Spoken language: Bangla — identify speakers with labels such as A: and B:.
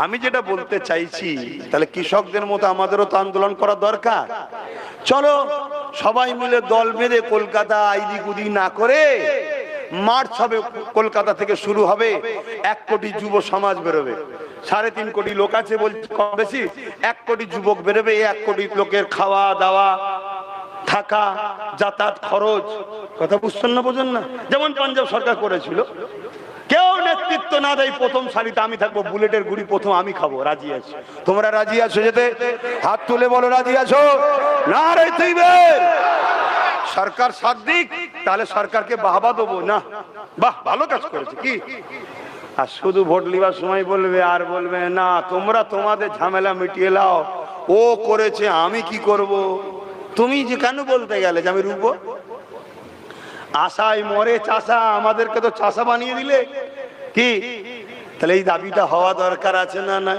A: আমি যেটা বলতে চাইছি, তাহলে কৃষকদের মতো আমাদেরও তো আন্দোলন করা দরকার। চলো সবাই মিলে দল বেঁধে কলকাতা আইদিক উদিক না করে মার্চ হবে, কলকাতা থেকে শুরু হবে, 1 কোটি যুব সমাজ বেরোবে, 3.5 কোটি লোক আছে বলছি কম বেশি, 1 কোটি যুবক বেরোবে। 1 কোটি লোকের খাওয়া দাওয়া থাকা যাতায়াত খরচ, কথা বুঝছেন না বোঝেন না? যেমন পাঞ্জাব সরকার করেছিল, কেউ নেতৃত্ব না দেয়, প্রথম সারিতে আমি থাকবো, বুলেটের গুড়ি প্রথম আমি খাবো, রাজি আছি? তোমরা রাজি আছো যেতে? হাত তুলে বলো রাজি আছো? না রে তুই সরকার সাথ দিক, তাহলে সরকারকে বাহবা দেবো না, বাহ ভালো কাজ করেছে কি। আর শুধু ভোট লিবার সময় বলবে আর বলবে না তোমরা তোমাদের ঝামেলা মিটিয়ে লাও, ও করেছে আমি কি করব। তুমি যে কেন বলতে গেলে যে আমি রুখবো? আশায় মরে চাষা, আমাদেরকে তো চাষা বানিয়ে দিলে কি? তাহলে এই দাবিটা হওয়া দরকার আছে না? না